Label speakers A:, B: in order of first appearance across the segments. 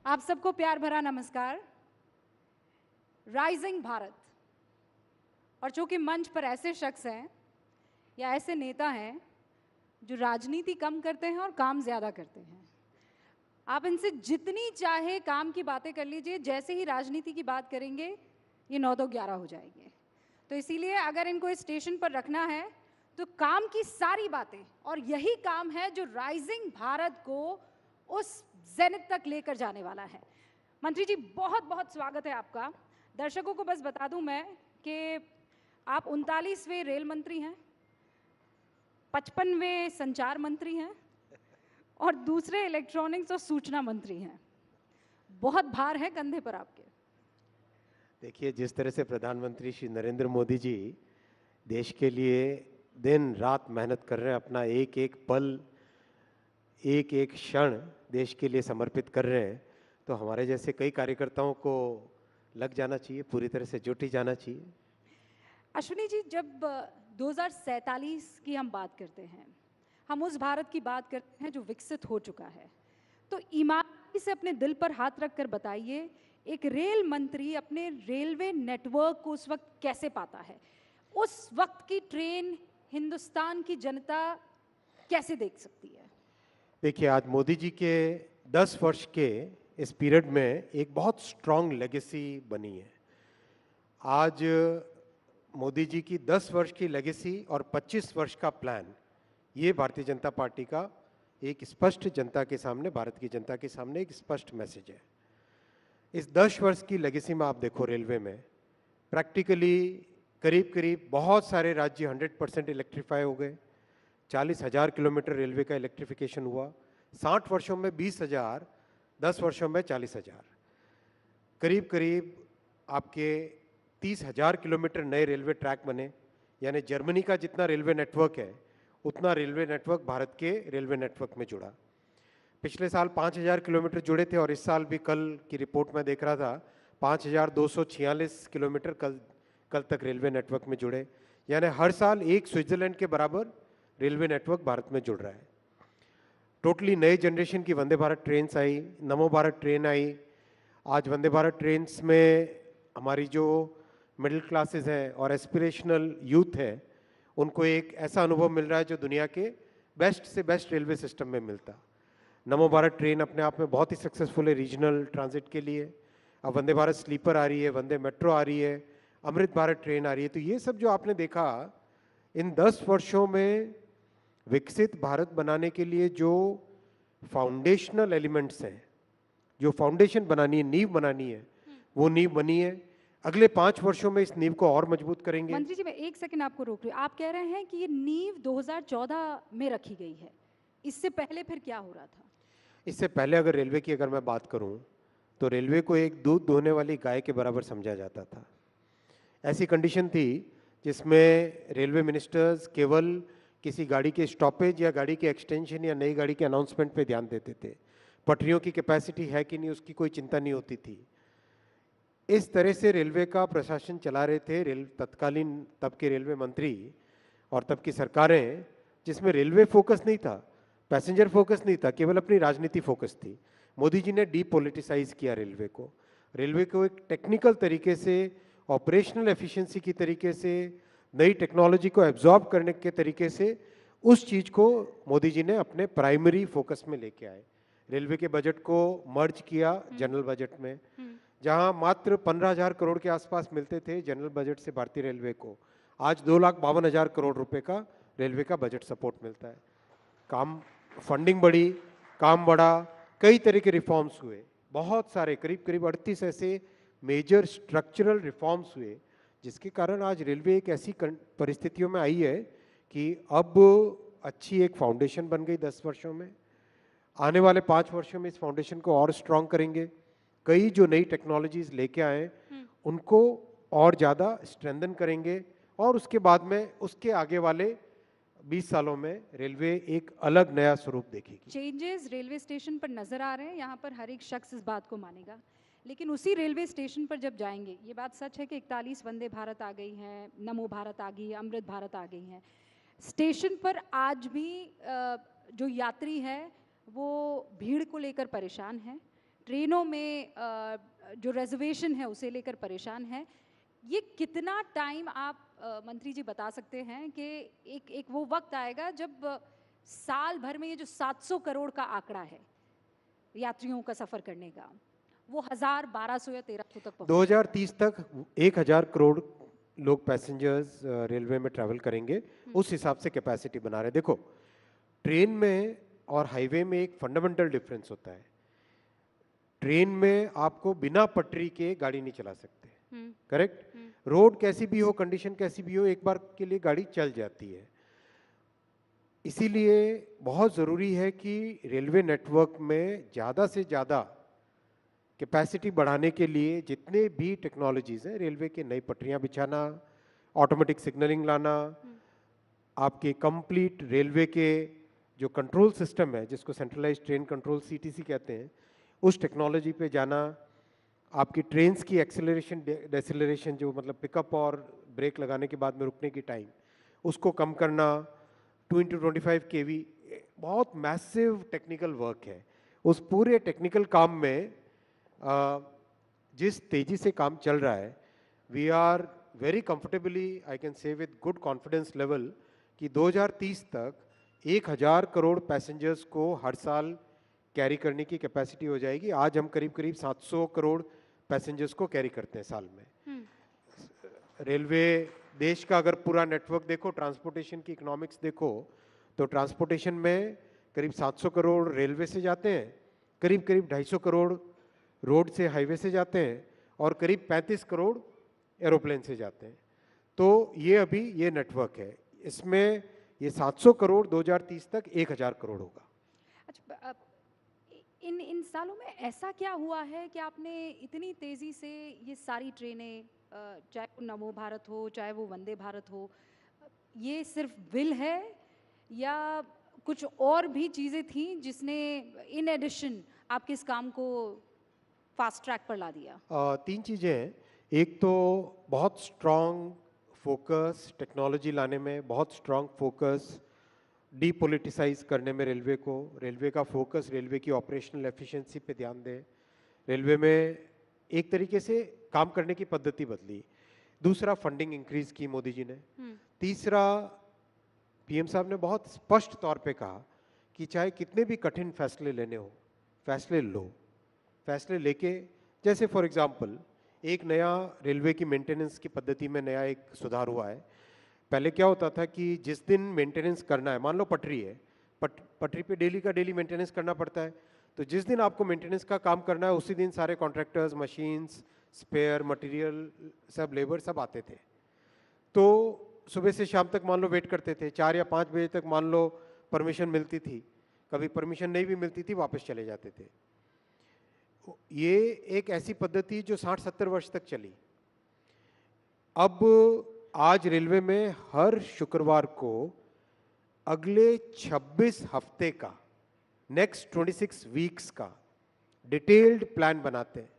A: आप सबको प्यार भरा नमस्कार। राइजिंग भारत, और चूंकि मंच पर ऐसे शख्स हैं या ऐसे नेता हैं जो राजनीति कम करते हैं और काम ज़्यादा करते हैं, आप इनसे जितनी चाहे काम की बातें कर लीजिए, जैसे ही राजनीति की बात करेंगे ये 9 दो 11 हो जाएंगे। तो इसीलिए अगर इनको इस स्टेशन पर रखना है तो काम की सारी बातें, और यही काम है जो राइजिंग भारत को उस जेनिथ तक लेकर जाने वाला है। मंत्री जी, बहुत बहुत स्वागत है आपका। दर्शकों को बस बता दूं मैं कि आप 39वें रेल मंत्री हैं, 55वें संचार मंत्री हैं और दूसरे इलेक्ट्रॉनिक्स और सूचना मंत्री हैं। बहुत भार है कंधे पर आपके।
B: देखिए, जिस तरह से प्रधानमंत्री श्री नरेंद्र मोदी जी देश के लिए दिन रात मेहनत कर रहे हैं, अपना एक एक पल, एक एक क्षण देश के लिए समर्पित कर रहे हैं, तो हमारे जैसे कई कार्यकर्ताओं को लग जाना चाहिए, पूरी तरह से जुट ही जाना चाहिए।
A: अश्विनी जी, जब 2047 की हम बात करते हैं, हम उस भारत की बात करते हैं जो विकसित हो चुका है, तो ईमानदारी से अपने दिल पर हाथ रखकर बताइए, एक रेल मंत्री अपने रेलवे नेटवर्क को उस वक्त कैसे पाता है? उस वक्त की ट्रेन हिंदुस्तान की जनता कैसे देख सकती है?
B: देखिए, आज मोदी जी के 10 वर्ष के इस पीरियड में एक बहुत स्ट्रांग लेगेसी बनी है। आज मोदी जी की 10 वर्ष की लेगेसी और 25 वर्ष का प्लान, ये भारतीय जनता पार्टी का एक स्पष्ट जनता के सामने, भारत की जनता के सामने एक स्पष्ट मैसेज है। इस 10 वर्ष की लेगेसी में आप देखो, रेलवे में प्रैक्टिकली करीब करीब बहुत सारे राज्य 100% इलेक्ट्रीफाई हो गए। 40,000 किलोमीटर रेलवे का इलेक्ट्रिफिकेशन हुआ। 60 वर्षों में 20,000, 10 वर्षों में 40,000, करीब करीब आपके 30,000 किलोमीटर नए रेलवे ट्रैक बने। यानी जर्मनी का जितना रेलवे नेटवर्क है उतना रेलवे नेटवर्क भारत के रेलवे नेटवर्क में जुड़ा। पिछले साल 5,000 किलोमीटर जुड़े थे और इस साल भी, कल की रिपोर्ट में देख रहा था, 5,246 किलोमीटर कल तक रेलवे नेटवर्क में जुड़े। यानी हर साल एक स्विट्जरलैंड के बराबर रेलवे नेटवर्क भारत में जुड़ रहा है। टोटली नए जनरेशन की वंदे भारत ट्रेन्स आई, नमो भारत ट्रेन आई। आज वंदे भारत ट्रेन्स में हमारी जो मिडिल क्लासेस हैं और एस्पिरेशनल यूथ है, उनको एक ऐसा अनुभव मिल रहा है जो दुनिया के बेस्ट से बेस्ट रेलवे सिस्टम में मिलता। नमो भारत ट्रेन अपने आप में बहुत ही सक्सेसफुल है रीजनल ट्रांजिट के लिए। अब वंदे भारत स्लीपर आ रही है, वंदे मेट्रो आ रही है, अमृत भारत ट्रेन आ रही है। तो ये सब जो आपने देखा इन 10 वर्षों में विकसित भारत बनाने के लिए जो फाउंडेशनल एलिमेंट्स हैं, जो फाउंडेशन बनानी है, नींव बनानी है, वो नींव बनी है। अगले 5 वर्षों में इस नींव को और मजबूत करेंगे।
A: मंत्री जी, मैं एक सेकंड आपको रोक रही हूँ। आप कह रहे हैं कि ये नींव 2014 में रखी गई है, इससे पहले फिर क्या हो रहा था?
B: इससे पहले अगर रेलवे की अगर मैं बात करूं तो रेलवे को एक दूध दोहने वाली गाय के बराबर समझा जाता था। ऐसी कंडीशन थी जिसमें रेलवे मिनिस्टर्स केवल किसी गाड़ी के स्टॉपेज या गाड़ी के एक्सटेंशन या नई गाड़ी के अनाउंसमेंट पे ध्यान देते थे। पटरियों की कैपेसिटी है कि नहीं, उसकी कोई चिंता नहीं होती थी। इस तरह से रेलवे का प्रशासन चला रहे थे तत्कालीन तब के रेलवे मंत्री और तब की सरकारें, जिसमें रेलवे फोकस नहीं था, पैसेंजर फोकस नहीं था, केवल अपनी राजनीति फोकस थी। मोदी जी ने डीपोलिटिसाइज किया रेलवे को। रेलवे को एक टेक्निकल तरीके से, ऑपरेशनल एफिशिएंसी की तरीके से, नई टेक्नोलॉजी को एब्जॉर्ब करने के तरीके से उस चीज़ को मोदी जी ने अपने प्राइमरी फोकस में लेके आए। रेलवे के बजट को मर्ज किया जनरल बजट में, जहां मात्र 15,000 करोड़ के आसपास मिलते थे जनरल बजट से भारतीय रेलवे को, आज 2,52,000 करोड़ रुपए का रेलवे का बजट सपोर्ट मिलता है। काम, फंडिंग बढ़ी, काम बढ़ा, कई तरह के रिफॉर्म्स हुए, बहुत सारे, करीब करीब 38 ऐसे मेजर स्ट्रक्चरल रिफॉर्म्स हुए, जिसके कारण आज रेलवे एक ऐसी परिस्थितियों में आई है कि अब अच्छी एक फाउंडेशन बन गई 10 वर्षों में। आने वाले 5 वर्षों में इस फाउंडेशन को और स्ट्रांग करेंगे। कई जो नई टेक्नोलॉजीज लेके आए उनको और ज़्यादा स्ट्रेंथन करेंगे और उसके बाद में, उसके आगे वाले 20 सालों में रेलवे एक अलग नया स्वरूप देखेगी।
A: चेंजेस रेलवे स्टेशन पर नजर आ रहे हैं, यहाँ पर हर एक शख्स इस बात को मानेगा। लेकिन उसी रेलवे स्टेशन पर जब जाएंगे, ये बात सच है कि 41 वंदे भारत आ गई हैं, नमो भारत आ गई है, अमृत भारत आ गई हैं। स्टेशन पर आज भी जो यात्री है वो भीड़ को लेकर परेशान है, ट्रेनों में जो रिजर्वेशन है उसे लेकर परेशान है। ये कितना टाइम आप मंत्री जी बता सकते हैं कि एक वो वक्त आएगा जब साल भर में ये जो 700 करोड़ का आंकड़ा है यात्रियों का सफर करने का, वो 1000, 1200 या 1300 तक पहुंचे?
B: 2030 तक 1000 करोड़ लोग पैसेंजर्स रेलवे में ट्रैवल करेंगे, उस हिसाब से कैपेसिटी बना रहे हैं। देखो, ट्रेन में और हाईवे में एक फंडामेंटल डिफरेंस होता है। ट्रेन में आपको बिना पटरी के गाड़ी नहीं चला सकते, करेक्ट? रोड कैसी भी हो, कंडीशन कैसी भी हो, एक बार के लिए गाड़ी चल जाती है। इसीलिए बहुत ज़रूरी है कि रेलवे नेटवर्क में ज़्यादा से ज़्यादा कैपेसिटी बढ़ाने के लिए जितने भी टेक्नोलॉजीज़ हैं, रेलवे के नई पटरियां बिछाना, ऑटोमेटिक सिग्नलिंग लाना, आपके कंप्लीट रेलवे के जो कंट्रोल सिस्टम है जिसको सेंट्रलाइज्ड ट्रेन कंट्रोल सीटीसी कहते हैं, उस टेक्नोलॉजी पे जाना, आपकी ट्रेन्स की एक्सेलरेशन डेसेलरेशन जो मतलब पिकअप और ब्रेक लगाने के बाद में रुकने की टाइम, उसको कम करना, 2x25 kV, बहुत मैसिव टेक्निकल वर्क है। उस पूरे टेक्निकल काम में जिस तेजी से काम चल रहा है, we are very comfortably, I can say with good confidence level कि 2030 तक 1000 करोड़ पैसेंजर्स को हर साल कैरी करने की कैपेसिटी हो जाएगी। आज हम करीब करीब 700 करोड़ पैसेंजर्स को कैरी करते हैं साल में। रेलवे देश का अगर पूरा नेटवर्क देखो, ट्रांसपोर्टेशन की इकोनॉमिक्स देखो, तो ट्रांसपोर्टेशन में करीब 700 करोड़ रेलवे से जाते हैं, करीब करीब 250 करोड़ रोड से हाईवे से जाते हैं और करीब 35 करोड़ एरोप्लेन से जाते हैं। तो ये अभी ये नेटवर्क है, इसमें ये 700 करोड़ 2030 तक 1000 करोड़ होगा।
A: अच्छा, इन सालों में ऐसा क्या हुआ है कि आपने इतनी तेज़ी से ये सारी ट्रेनें, चाहे वो नमो भारत हो, चाहे वो वंदे भारत हो, ये सिर्फ विल है या कुछ और भी चीज़ें थी जिसने इन एडिशन आपके इस काम को फास्ट ट्रैक पर ला दिया?
B: 3 चीज़ें हैं। एक तो बहुत स्ट्रॉन्ग फोकस टेक्नोलॉजी लाने में, बहुत स्ट्रॉन्ग फोकस डीपोलिटिसाइज करने में रेलवे का फोकस रेलवे की ऑपरेशनल एफिशिएंसी पे ध्यान दें। रेलवे में एक तरीके से काम करने की पद्धति बदली। दूसरा, फंडिंग इंक्रीज की मोदी जी ने। तीसरा, पीएम साहब ने बहुत स्पष्ट तौर पे कहा कि चाहे कितने भी कठिन फैसले लेने हो, फैसले लो, फैसले लेके, जैसे फॉर एग्जांपल एक नया रेलवे की मेंटेनेंस की पद्धति में नया एक सुधार हुआ है। पहले क्या होता था कि जिस दिन मेंटेनेंस करना है, मान लो पटरी है, पटरी पे डेली का डेली मेंटेनेंस करना पड़ता है, तो जिस दिन आपको मेंटेनेंस का काम करना है उसी दिन सारे कॉन्ट्रैक्टर्स, मशीन्स, स्पेयर मटेरियल, सब लेबर सब आते थे। तो सुबह से शाम तक मान लो वेट करते थे, 4 या 5 बजे तक मान लो परमिशन मिलती थी, कभी परमिशन नहीं भी मिलती थी, वापस चले जाते थे। ये एक ऐसी पद्धति जो 60-70 वर्ष तक चली। अब आज रेलवे में हर शुक्रवार को अगले 26 हफ्ते का, नेक्स्ट 26 वीक्स का डिटेल्ड प्लान बनाते हैं।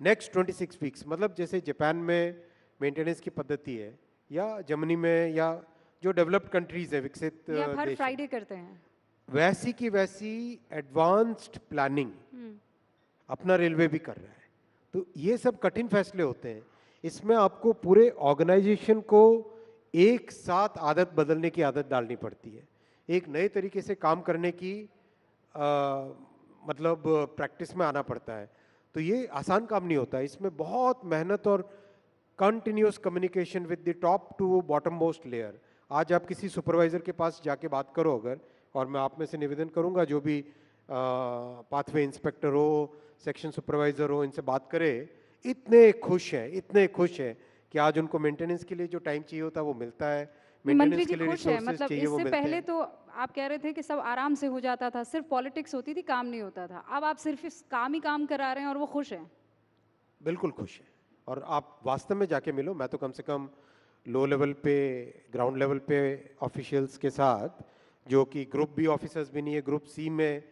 B: नेक्स्ट 26 वीक्स मतलब जैसे जापान में मेंटेनेंस की पद्धति है, या जर्मनी में, या जो डेवलप्ड कंट्रीज है, विकसित
A: या हर
B: देश,
A: फ्राइडे करते हैं,
B: वैसी की वैसी एडवांस्ड प्लानिंग अपना रेलवे भी कर रहा है। तो ये सब कठिन फैसले होते हैं, इसमें आपको पूरे ऑर्गेनाइजेशन को एक साथ आदत बदलने की आदत डालनी पड़ती है, एक नए तरीके से काम करने की मतलब प्रैक्टिस में आना पड़ता है। तो ये आसान काम नहीं होता, इसमें बहुत मेहनत और continuous communication with the top to bottom most layer. आज आप किसी सुपरवाइजर के पास जाके बात करो अगर, और मैं आप में से निवेदन करूंगा जो भी पाथवे इंस्पेक्टर हो, सेक्शन सुपरवाइजर हो, इनसे बात करें, इतने खुश हैं कि आज उनको मेंटेनेंस के लिए जो टाइम चाहिए होता है वो मिलता है, मेंटेनेंस के लिए रिसोर्सेज चाहिए वो मिलते हैं।
A: पहले तो आप कह रहे थे कि सब आराम से हो जाता था, सिर्फ पॉलिटिक्स होती थी, काम नहीं होता था। अब आप सिर्फ इस काम करा रहे हैं और वो खुश हैं।
B: बिल्कुल खुश हैं, और आप वास्तव में जाके मिलो। मैं तो कम से कम लो लेवल पे, ग्राउंड लेवल पे ऑफिशियल्स के साथ, जो कि ग्रुप बी ऑफिसर्स भी नहीं है, ग्रुप सी में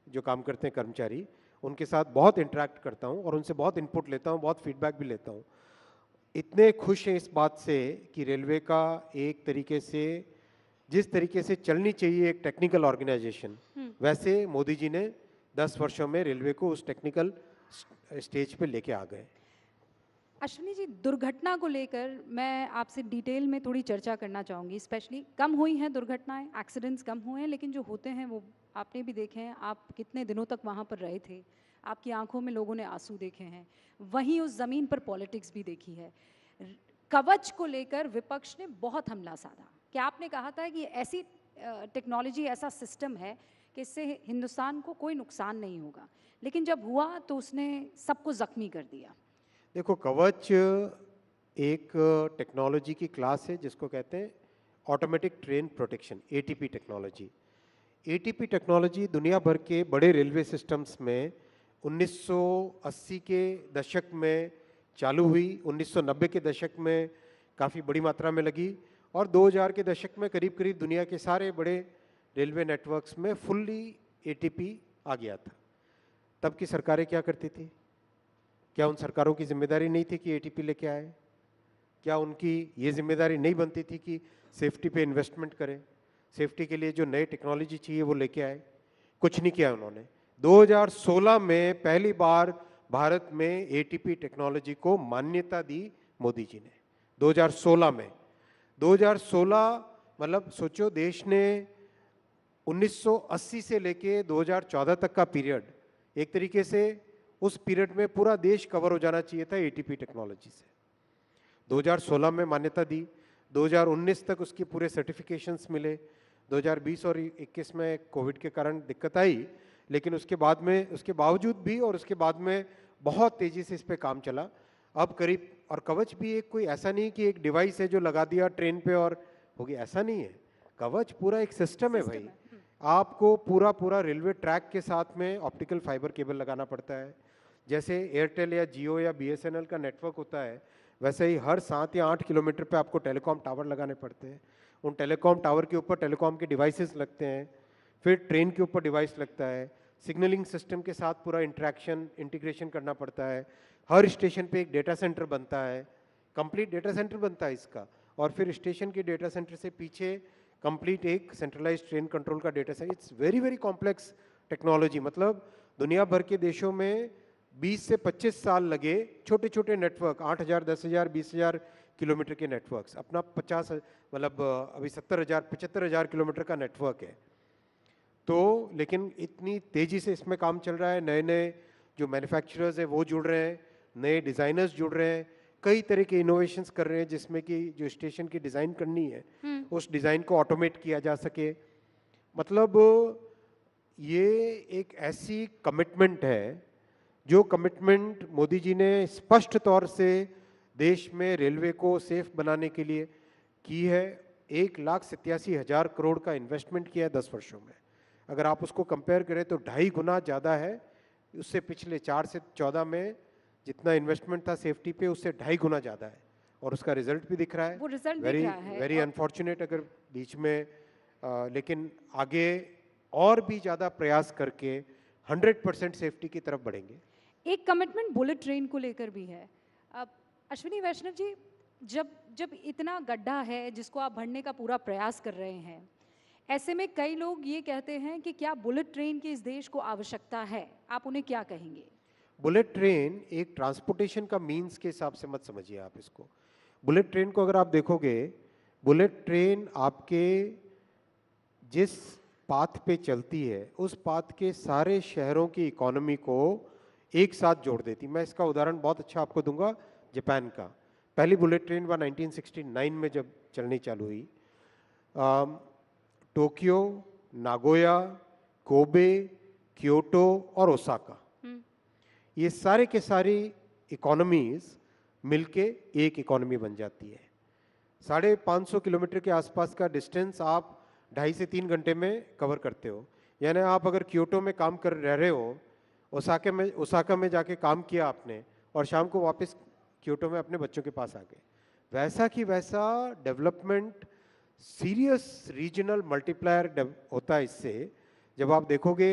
B: जो काम करते हैं कर्मचारी, उनके साथ बहुत इंटरेक्ट करता हूँ और उनसे बहुत इनपुट लेता हूँ, बहुत फीडबैक भी लेता हूँ। इतने खुश हैं इस बात से कि रेलवे का एक तरीके से, जिस तरीके से चलनी चाहिए एक टेक्निकल ऑर्गेनाइजेशन, वैसे मोदी जी ने 10 वर्षों में रेलवे को उस टेक्निकल स्टेज पे लेके आ गए।
A: अश्विनी जी, दुर्घटना को लेकर मैं आपसे डिटेल में थोड़ी चर्चा करना चाहूँगी। स्पेशली कम हुई हैं दुर्घटनाएं, एक्सीडेंट्स कम हुए हैं, लेकिन जो होते हैं वो आपने भी देखे हैं। आप कितने दिनों तक वहाँ पर रहे थे, आपकी आंखों में लोगों ने आंसू देखे हैं। वहीं उस ज़मीन पर पॉलिटिक्स भी देखी है। कवच को लेकर विपक्ष ने बहुत हमला साधा कि आपने कहा था कि ऐसी टेक्नोलॉजी, ऐसा सिस्टम है कि इससे हिंदुस्तान को कोई नुकसान नहीं होगा, लेकिन जब हुआ तो उसने सबको ज़ख्मी कर दिया।
B: देखो, कवच एक टेक्नोलॉजी की क्लास है जिसको कहते हैं automatic train protection, ATP technology. ATP technology दुनिया भर के बड़े रेलवे सिस्टम्स में 1980 के दशक में चालू हुई, 1990 के दशक में काफ़ी बड़ी मात्रा में लगी, और 2000 के दशक में करीब करीब दुनिया के सारे बड़े रेलवे नेटवर्क्स में फुल्ली एटीपी आ गया था। तब की सरकारें क्या करती थी? क्या उन सरकारों की जिम्मेदारी नहीं थी कि एटीपी लेके आए? क्या उनकी ये जिम्मेदारी नहीं बनती थी कि सेफ्टी पे इन्वेस्टमेंट करें, सेफ्टी के लिए जो नए टेक्नोलॉजी चाहिए वो लेके आए? कुछ नहीं किया उन्होंने। 2016 में पहली बार भारत में एटीपी टेक्नोलॉजी को मान्यता दी मोदी जी ने, 2016 में। 2016 मतलब सोचो, देश ने 1980 से लेके 2014 तक का पीरियड, एक तरीके से उस पीरियड में पूरा देश कवर हो जाना चाहिए था एटीपी टेक्नोलॉजी से। 2016 में मान्यता दी, 2019 तक उसके पूरे सर्टिफिकेशंस मिले। 2020 और 21 में कोविड के कारण दिक्कत आई, लेकिन उसके बाद में, उसके बावजूद भी और उसके बाद में बहुत तेज़ी से इस पे काम चला। अब करीब, और कवच भी एक कोई ऐसा नहीं कि एक डिवाइस है जो लगा दिया ट्रेन पे और हो गया, ऐसा नहीं है। कवच पूरा एक सिस्टम है भाई। आपको पूरा पूरा रेलवे ट्रैक के साथ में ऑप्टिकल फाइबर केबल लगाना पड़ता है। जैसे एयरटेल या जियो या बीएसएनएल का नेटवर्क होता है, वैसे ही हर 7 या 8 किलोमीटर पे आपको टेलीकॉम टावर लगाने पड़ते हैं। उन टेलीकॉम टावर के ऊपर टेलीकॉम के डिवाइसेस लगते हैं, फिर ट्रेन के ऊपर डिवाइस लगता है, सिग्नलिंग सिस्टम के साथ पूरा इंटीग्रेशन करना पड़ता है। हर स्टेशन पे एक डेटा सेंटर बनता है, कंप्लीट डेटा सेंटर बनता है इसका, और फिर स्टेशन के डेटा सेंटर से पीछे कंप्लीट एक सेंट्रलाइज्ड ट्रेन कंट्रोल का data centre. It's very very complex technology. मतलब दुनिया भर के देशों में 20 से 25 साल लगे छोटे छोटे नेटवर्क, 8,000, 10,000, 20,000 किलोमीटर के नेटवर्क्स, अपना 50, मतलब अभी 70,000, 75,000 किलोमीटर का नेटवर्क है। तो लेकिन इतनी तेज़ी से इसमें काम चल रहा है, नए नए जो मैन्युफैक्चरर्स हैं वो जुड़ रहे हैं, नए डिज़ाइनर्स जुड़ रहे हैं, कई तरह के इनोवेशंस कर रहे हैं, जिसमें कि जो स्टेशन की डिज़ाइन करनी है उस डिज़ाइन को ऑटोमेट किया जा सके। मतलब ये एक ऐसी कमिटमेंट है, जो कमिटमेंट मोदी जी ने स्पष्ट तौर से देश में रेलवे को सेफ बनाने के लिए की है। 1,87,000 करोड़ का इन्वेस्टमेंट किया है 10 वर्षों में। अगर आप उसको कंपेयर करें तो 2.5 गुना ज़्यादा है उससे। पिछले 4 से 14 में जितना इन्वेस्टमेंट था सेफ्टी पे, उससे 2.5 गुना ज़्यादा है, और उसका रिजल्ट भी दिख रहा है।
A: वो रिजल्ट
B: वेरी
A: दिख रहा है।
B: वेरी अनफॉर्चुनेट अगर बीच में लेकिन आगे और भी ज़्यादा प्रयास करके 100% सेफ्टी की तरफ बढ़ेंगे।
A: एक कमिटमेंट बुलेट ट्रेन को लेकर भी है। अब अश्विनी वैष्णव जी, जब इतना गड्ढा है जिसको आप भरने का पूरा प्रयास कर रहे हैं, ऐसे में कई लोग ये कहते हैं कि क्या बुलेट ट्रेन की इस देश को आवश्यकता है? आप उन्हें क्या कहेंगे?
B: बुलेट ट्रेन एक ट्रांसपोर्टेशन का मीन्स के हिसाब से मत समझिए आप इसको। बुलेट ट्रेन को अगर आप देखोगे, बुलेट ट्रेन आपके जिस पाथ पे चलती है उस पाथ के सारे शहरों की इकोनॉमी को एक साथ जोड़ देती। मैं इसका उदाहरण बहुत अच्छा आपको दूंगा, जापान का। पहली बुलेट ट्रेन 1969 में जब चलनी चालू हुई, टोक्यो, नागोया, कोबे, क्योटो और ओसाका, ये सारे के सारी इकोनॉमीज मिलके एक इकोनॉमी बन जाती है। 550 किलोमीटर के आसपास का डिस्टेंस आप 2.5 से 3 घंटे में कवर करते हो। यानी आप अगर क्योटो में काम कर रहे हो, ओसाका में जाके काम किया आपने, और शाम को वापस क्योटो में अपने बच्चों के पास आ गए, वैसा कि वैसा डेवलपमेंट, सीरियस रीजनल मल्टीप्लायर होता है इससे। जब आप देखोगे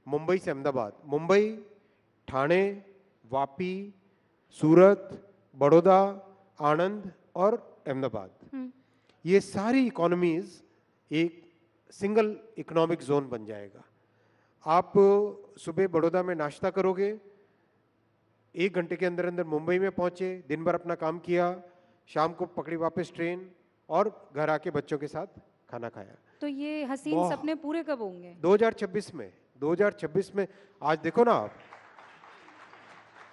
B: मुंबई से अहमदाबाद, मुंबई, ठाणे, वापी, सूरत, बड़ौदा, आणंद और अहमदाबाद, ये सारी इकोनॉमीज एक सिंगल इकोनॉमिक जोन बन जाएगा। आप सुबह बड़ौदा में नाश्ता करोगे, 1 घंटे के अंदर अंदर मुंबई में पहुंचे, दिन भर अपना काम किया, शाम को पकड़ी वापस ट्रेन और घर आके बच्चों के साथ खाना खाया।
A: तो ये हसीन सपने पूरे कब होंगे?
B: 2026 में। 2026 में। आज देखो ना आप,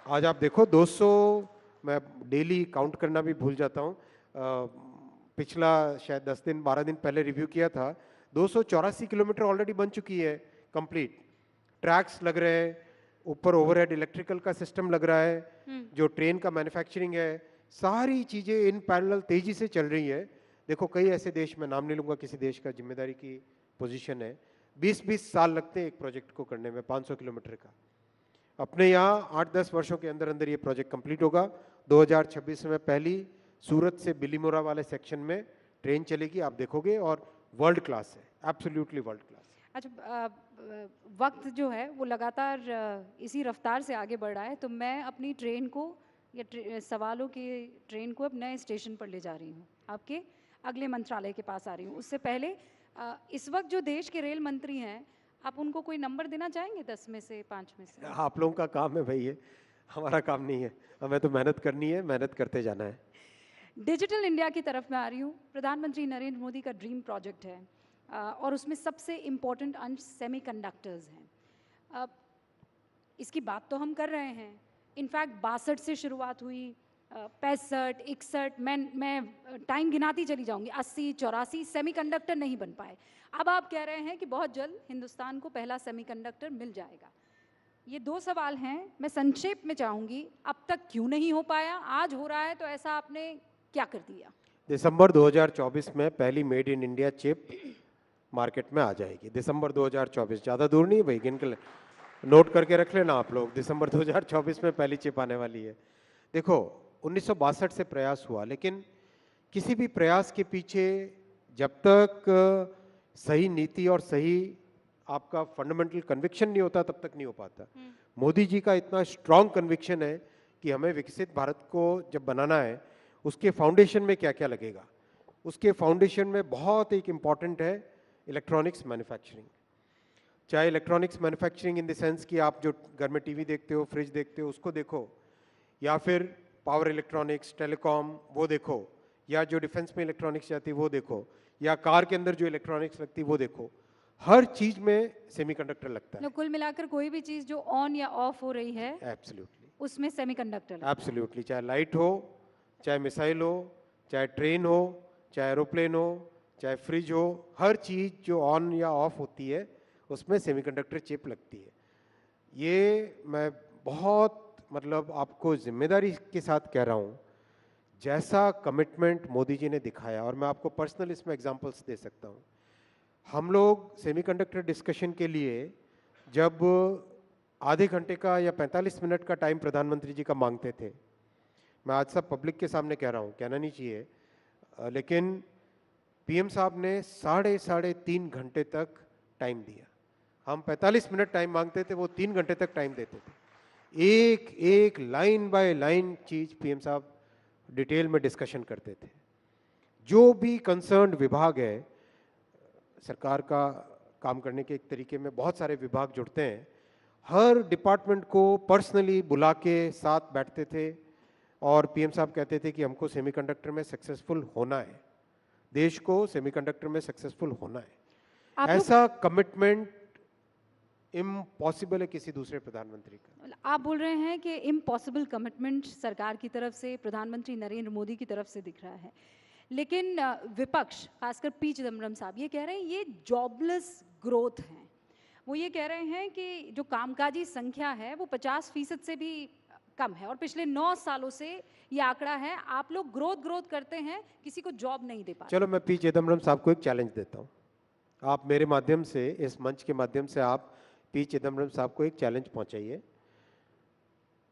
B: आज आप देखो 200, मैं डेली काउंट करना भी भूल जाता हूँ, पिछला शायद 10 दिन 12 दिन पहले रिव्यू किया था, 284 किलोमीटर ऑलरेडी बन चुकी है कंप्लीट। ट्रैक्स लग रहे हैं, ऊपर ओवरहेड इलेक्ट्रिकल का सिस्टम लग रहा है, जो ट्रेन का मैन्युफैक्चरिंग है, सारी चीजें इन पैरेलल तेजी से चल रही है। देखो कई ऐसे देश, में नाम नहीं लूंगा किसी देश का, जिम्मेदारी की पोजीशन है, 20-20 साल लगते हैं एक प्रोजेक्ट को करने में 500 किलोमीटर का। अपने यहाँ 8-10 वर्षों के अंदर अंदर ये प्रोजेक्ट कंप्लीट होगा। 2026 में पहली सूरत से बिलीमोरा वाले सेक्शन में ट्रेन चलेगी, आप देखोगे, और वर्ल्ड क्लास है, एब्सोल्युटली वर्ल्ड क्लास।
A: अच्छा, वक्त जो है वो लगातार इसी रफ्तार से आगे बढ़ रहा है, तो मैं अपनी ट्रेन को या सवालों की ट्रेन को अब नए स्टेशन पर ले जा रही हूँ, आपके अगले मंत्रालय के पास आ रही हूँ। उससे पहले इस वक्त जो देश के रेल मंत्री हैं, आप उनको कोई नंबर देना चाहेंगे 10 में से, 5 में से?
B: आप लोगों का काम है भाई, ये हमारा काम नहीं है, हमें तो मेहनत करनी है, मेहनत करते जाना है।
A: डिजिटल इंडिया की तरफ मैं आ रही हूँ। प्रधानमंत्री नरेंद्र मोदी का ड्रीम प्रोजेक्ट है और उसमें सबसे इम्पोर्टेंट अंश सेमीकंडक्टर्स हैं। इसकी बात तो हम कर रहे हैं, इनफैक्ट 62 से शुरुआत हुई, 65, 61, मैं टाइम गिनाती चली जाऊंगी, 80, 84 सेमीकंडक्टर नहीं बन पाए। अब आप कह रहे हैं कि बहुत जल्द हिंदुस्तान को पहला सेमीकंडक्टर मिल जाएगा। ये 2 सवाल हैं, मैं संक्षेप में चाहूंगी, अब तक क्यों नहीं हो पाया? आज हो रहा है तो ऐसा आपने क्या कर दिया?
B: दिसंबर 2024 में पहली made in India chip market में आ जाएगी। दिसंबर 2024, ज़्यादा दूर नहीं है भाई, गिन के नोट करके रख लेना आप लोग, दिसंबर 2024 में पहली चिप आने वाली है। देखो 1962 से प्रयास हुआ, लेकिन किसी भी प्रयास के पीछे जब तक सही नीति और सही आपका फंडामेंटल कन्विक्शन नहीं होता, तब तक नहीं हो पाता। मोदी जी का इतना स्ट्रांग कन्विक्शन है कि हमें विकसित भारत को जब बनाना है, उसके फाउंडेशन में क्या क्या लगेगा। उसके फाउंडेशन में बहुत एक इम्पॉर्टेंट है इलेक्ट्रॉनिक्स मैन्युफैक्चरिंग। चाहे electronics manufacturing in the sense कि आप जो घर में टीवी देखते हो, फ्रिज देखते हो, उसको देखो, या फिर पावर इलेक्ट्रॉनिक्स, टेलीकॉम वो देखो, या जो डिफेंस में इलेक्ट्रॉनिक्स जाती है वो देखो, या कार के अंदर जो इलेक्ट्रॉनिक्स लगती है वो देखो, हर चीज में सेमीकंडक्टर लगता है।
A: कुल मिलाकर कोई भी चीज जो ऑन या ऑफ हो रही है,
B: एब्सोल्युटली
A: उसमें सेमीकंडक्टर।
B: एब्सोल्युटली, चाहे लाइट हो, चाहे मिसाइल हो, चाहे ट्रेन हो, चाहे एरोप्लेन हो, चाहे फ्रिज हो, हर चीज जो ऑन या ऑफ होती है उसमें सेमीकंडक्टर चिप लगती है। ये मैं बहुत मतलब आपको जिम्मेदारी के साथ कह रहा हूँ, जैसा कमिटमेंट मोदी जी ने दिखाया, और मैं आपको पर्सनल इसमें एग्जांपल्स दे सकता हूँ। हम लोग सेमीकंडक्टर डिस्कशन के लिए जब आधे घंटे का या 45 मिनट का टाइम प्रधानमंत्री जी का मांगते थे, मैं आज सब पब्लिक के सामने कह रहा हूँ, कहना नहीं चाहिए, लेकिन पीएम साहब ने 3.5 घंटे तक टाइम दिया। हम 45 मिनट टाइम मांगते थे, वो 3 घंटे तक टाइम देते थे। एक एक लाइन बाय लाइन चीज पीएम साहब डिटेल में डिस्कशन करते थे। जो भी कंसर्न्ड विभाग है, सरकार का काम करने के एक तरीके में बहुत सारे विभाग जुड़ते हैं, हर डिपार्टमेंट को पर्सनली बुला के साथ बैठते थे और पीएम साहब कहते थे कि हमको सेमीकंडक्टर में सक्सेसफुल होना है, देश को सेमीकंडक्टर में सक्सेसफुल होना है। ऐसा कमिटमेंट इम्पॉसिबल है किसी दूसरे प्रधानमंत्री का।
A: आप बोल रहे हैं कि इम्पॉसिबल कमिटमेंट सरकार की तरफ से, प्रधानमंत्री नरेंद्र मोदी की तरफ से दिख रहा है, लेकिन विपक्ष, खासकर पी चिदम्बरम साहब, ये कह रहे हैं ये जॉबलेस ग्रोथ है। वो ये कह रहे हैं कि जो कामकाजी संख्या है वो 50% से भी कम है, और पिछले 9 सालों से ये आंकड़ा है। आप लोग ग्रोथ करते हैं, किसी को जॉब नहीं दे पाते।
B: चलो मैं पी चिदम्बरम साहब को एक चैलेंज देता हूँ, आप मेरे माध्यम से, इस मंच के माध्यम से आप पी चिदम्बरम साहब को एक चैलेंज पहुंचाइए।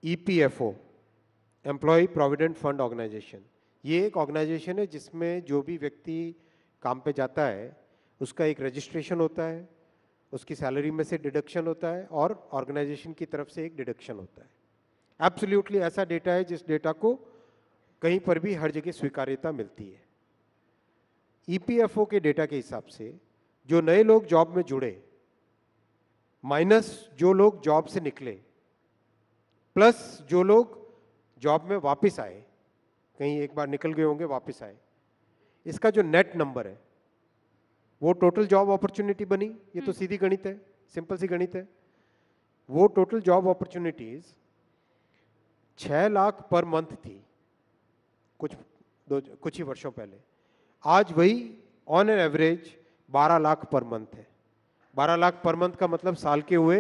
B: EPFO, employ provident fund organisation, ये एक ऑर्गेनाइजेशन है जिसमें जो भी व्यक्ति काम पे जाता है उसका एक रजिस्ट्रेशन होता है, उसकी सैलरी में से डिडक्शन होता है और ऑर्गेनाइजेशन की तरफ से एक डिडक्शन होता है। एब्सोल्युटली ऐसा डेटा है जिस डेटा को कहीं पर भी हर जगह स्वीकार्यता मिलती है। ईपीएफओ के डेटा के हिसाब से जो नए लोग जॉब में जुड़े माइनस जो लोग जॉब से निकले, प्लस जो लोग जॉब में वापस आए, कहीं एक बार निकल गए होंगे वापस आए, इसका जो नेट नंबर है वो टोटल जॉब अपॉर्चुनिटी बनी। ये तो सीधी गणित है, सिंपल सी गणित है। वो total job opportunities 6 lakh per month थी कुछ ही वर्षों पहले। आज वही on an average 12 lakh per month है। 12 लाख पर मंथ का मतलब साल के हुए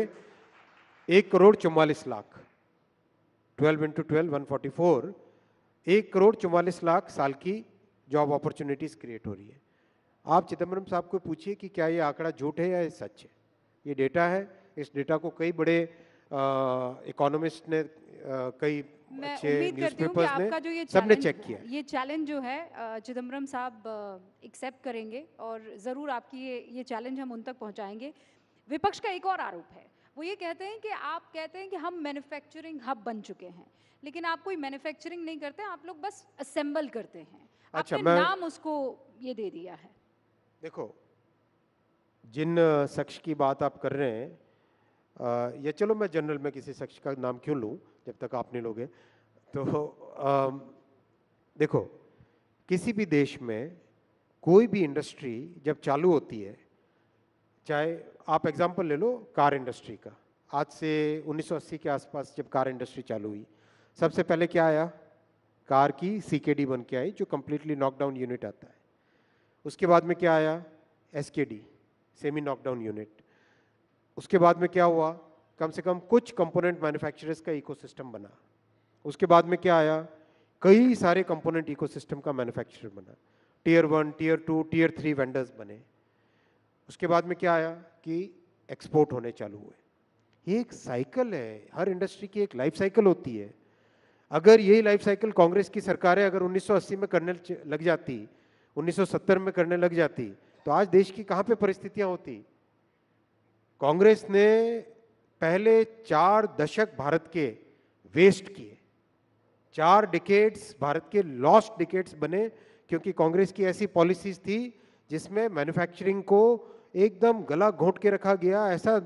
B: 1,44,00,000। 12 × 12 144, 1,44,00,000 साल की जॉब अपॉर्चुनिटीज क्रिएट हो रही है। आप चिदम्बरम साहब को पूछिए कि क्या ये आंकड़ा झूठ है या ये सच है। ये डेटा है, इस डेटा को कई बड़े इकोनॉमिस्ट ने, कई
A: मैं
B: अच्छे
A: उम्मीद करती हूँ कि
B: न्यूज़पेपर्स
A: आपका जो ये
B: ने, सबने
A: चैलेंज
B: चेक किया है।
A: ये चैलेंज जो है चिदम्बरम साहब एक्सेप्ट करेंगे और ज़रूर आपकी ये चैलेंज हम उन तक पहुँचाएंगे। विपक्ष का एक और आरोप है, वो ये कहते हैं कि आप कहते हैं कि हम मैन्युफैक्चरिंग हब बन चुके हैं, लेकिन आप कोई मैन्युफैक्चरिंग नहीं करते, आप लोग बस असेंबल करते हैं।
B: अच्छा,
A: आपने नाम उसको ये दे दिया है।
B: देखो, जिन शख्स की बात आप कर रहे हैं, या चलो मैं जनरल में किसी शख्स का नाम क्यों लूं जब तक आप नहीं लोगे। तो देखो, किसी भी देश में कोई भी इंडस्ट्री जब चालू होती है, चाहे आप एग्जांपल ले लो कार इंडस्ट्री का। आज से 1980 के आसपास जब कार इंडस्ट्री चालू हुई, सबसे पहले क्या आया? कार की CKD बन के आई, जो कंप्लीटली नॉकडाउन यूनिट आता है। उसके बाद में क्या आया? SKD, semi knockdown unit. उसके बाद में क्या हुआ? कम से कम कुछ कंपोनेंट मैन्युफैक्चरर्स का इकोसिस्टम बना। उसके बाद में क्या आया? कई सारे कंपोनेंट इकोसिस्टम का मैन्युफैक्चरर बना, Tier 1, Tier 2, Tier 3 वेंडर्स बने। उसके बाद में क्या आया कि एक्सपोर्ट होने चालू हुए। ये एक साइकिल है, हर इंडस्ट्री की एक लाइफ साइकिल होती है। अगर यही लाइफ साइकिल कांग्रेस की सरकारें अगर 1980 में करने लग जाती, 1970 में करने लग जाती, तो आज देश की कहां पे परिस्थितियां होती। कांग्रेस ने पहले 4 दशक भारत के वेस्ट किए, 4 डिकेड्स भारत के लॉस्ट डिकेड्स बने, क्योंकि कांग्रेस की ऐसी पॉलिसीज थी जिसमें मैन्युफैक्चरिंग को एकदम गला घोंट के रखा गया, ऐसा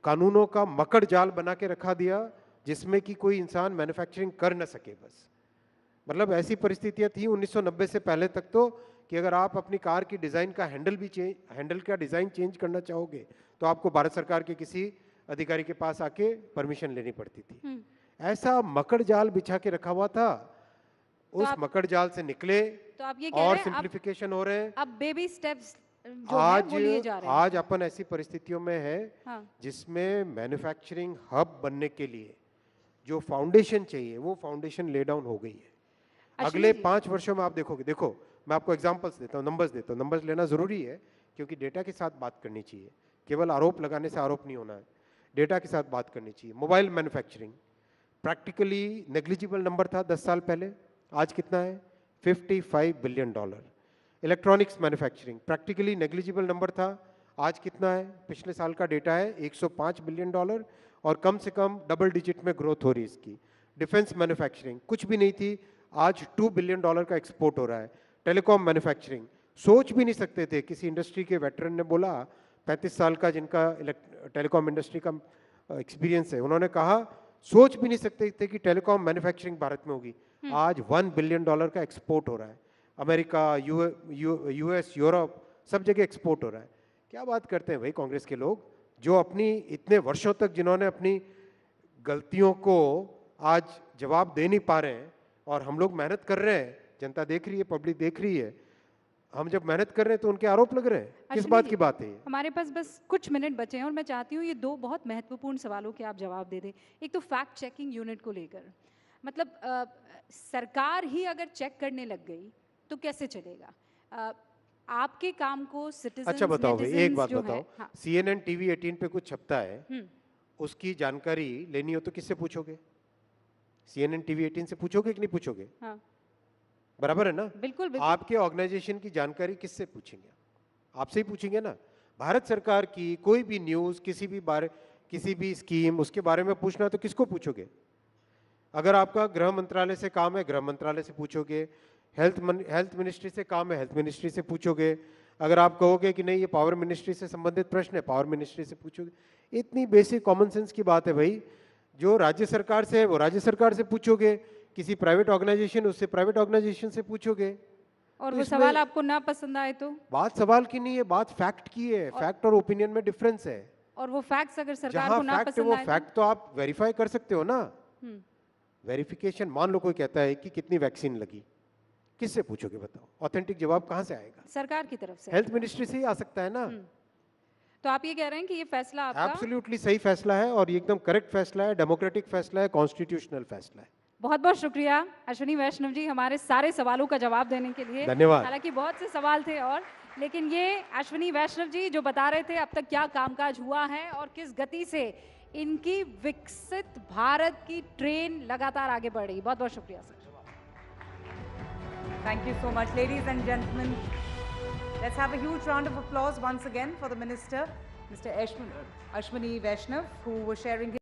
B: कानूनों का मकड़ जाल बना के रखा दिया जिसमें कि कोई इंसान मैन्युफैक्चरिंग कर न सके। बस मतलब ऐसी परिस्थितियां थी 1990 से पहले तक तो, कि अगर आप अपनी कार की डिज़ाइन का हैंडल का डिज़ाइन चेंज करना चाहोगे तो आपको भारत सरकार के किसी अधिकारी के पास आके परमिशन लेनी पड़ती थी। ऐसा मकड़ जाल बिछा के रखा हुआ था। उस मकड़ जाल से निकले
A: तो आप ये कह
B: और
A: रहे हैं
B: सिंप्लीफिकेशन हो रहे हैं।
A: अब बेबी स्टेप्स जो है वो लिए जा रहे हैं।
B: आज अपन ऐसी परिस्थितियों में है
A: हाँ।
B: जिसमें मैन्युफैक्चरिंग हब बनने के लिए जो फाउंडेशन चाहिए वो फाउंडेशन ले डाउन हो गई है। अगले 5 वर्षों में आप देखोगे, देखो मैं आपको एग्जांपल्स देता हूँ, नंबर्स देता हूँ। नंबर्स लेना जरूरी है क्योंकि डेटा के साथ बात करनी चाहिए, केवल आरोप लगाने से आरोप नहीं होना है, डेटा के साथ बात करनी चाहिए। Mobile manufacturing practically negligible number था 10 साल पहले, आज कितना है? $55 billion. Electronics manufacturing practically negligible number था, आज कितना है? पिछले साल का डेटा है $105 बिलियन और कम से कम डबल डिजिट में ग्रोथ हो रही है इसकी। डिफेंस मैन्युफैक्चरिंग कुछ भी नहीं थी, आज $2 बिलियन का एक्सपोर्ट हो रहा है। टेलीकॉम मैन्युफैक्चरिंग सोच भी नहीं सकते थे, किसी इंडस्ट्री के वेटरन ने बोला, 35 साल का जिनका टेलीकॉम इंडस्ट्री का एक्सपीरियंस है, उन्होंने कहा सोच भी नहीं सकते थे कि टेलीकॉम मैन्युफैक्चरिंग भारत में होगी। आज $1 बिलियन का एक्सपोर्ट हो रहा है। अमेरिका, US, यूरोप, सब जगह एक्सपोर्ट हो रहा है। क्या बात करते हैं भाई कांग्रेस के लोग, जो अपनी इतने वर्षों तक जिन्होंने अपनी गलतियों को आज जवाब दे नहीं पा रहे हैं, और हम लोग मेहनत कर रहे हैं, जनता देख रही है, पब्लिक देख रही है, हम जब मेहनत कर रहे हैं तो उनके आरोप लग रहे हैं। किस बात की बात है ये?
A: हमारे पास बस कुछ मिनट बचे हैं और मैं चाहती हूँ ये 2 बहुत महत्वपूर्ण सवालों के आप जवाब दे दें। एक तो फैक्ट चेकिंग यूनिट को लेकर, मतलब सरकार ही अगर चेक करने लग गई तो कैसे चलेगा? आपके काम को सिटीजंस,
B: अच्छा बताओ भाई, एक बात बताओ,
A: हाँ।
B: CNN TV 18 पे कुछ छपता है, उसकी जानकारी लेनी हो तो किससे पूछोगे? CNN TV 18 से पूछोगे कि नहीं पूछोगे?
A: हाँ।
B: बराबर है ना?
A: बिल्कुल, बिल्कुल।
B: आपके ऑर्गेनाइजेशन की जानकारी किससे पूछेंगे? आपसे ही पूछेंगे ना। भारत सरकार की कोई भी न्यूज, किसी भी स्कीम, उसके बारे में पूछना तो किसको पूछोगे? अगर आपका गृह मंत्रालय से काम है, गृह मंत्रालय से पूछोगे। हेल्थ मिनिस्ट्री से काम है, हेल्थ मिनिस्ट्री से पूछोगे। अगर आप कहोगे कि नहीं ये पावर मिनिस्ट्री से संबंधित प्रश्न है, पावर मिनिस्ट्री से पूछोगे। इतनी बेसिक कॉमन सेंस की बात है भाई। जो राज्य सरकार से है वो राज्य सरकार से पूछोगे, किसी प्राइवेट ऑर्गेनाइजेशन उससे प्राइवेट ऑर्गेनाइजेशन से पूछोगे।
A: और
B: तो
A: वो
B: इसमें
A: सवाल आपको ना पसंद आए तो?
B: बात सवाल की नहीं है, बात फैक्ट की है। फैक्ट और ओपिनियन में डिफरेंस है।
A: और वो फैक्ट्स अगर सरकार
B: जहां
A: को ना
B: फैक्ट है
A: पसंद
B: वो
A: आए
B: फैक्ट तो आप वेरीफाई कर सकते हो ना।
A: हम्म,
B: वेरिफिकेशन, मान लो कोई कहता है कि कितनी वैक्सीन लगी, किससे पूछोगे बताओ? ऑथेंटिक जवाब कहां से आएगा?
A: सरकार की तरफ से।
B: हेल्थ मिनिस्ट्री से ही आ सकता है ना।
A: तो आप ये कह रहे हैं कि ये फैसला आपका
B: एब्सोल्युटली सही फैसला है और ये एकदम करेक्ट फैसला है, डेमोक्रेटिक फैसला है, कॉन्स्टिट्यूशनल फैसला है।
A: बहुत बहुत शुक्रिया अश्विनी वैष्णव जी हमारे सारे सवालों का जवाब देने के लिए।
B: धन्यवाद।
A: हालांकि बहुत से सवाल थे और, लेकिन ये अश्विनी वैष्णव जी जो बता रहे थे अब तक क्या कामकाज हुआ है और किस गति से इनकी विकसित भारत की ट्रेन लगातार आगे बढ़ रही। बहुत बहुत शुक्रिया sir.
C: Thank you so much, ladies and gentlemen. Let's have a huge round of applause once again for the Minister, Mr. Ashwini Vaishnav, who was sharing his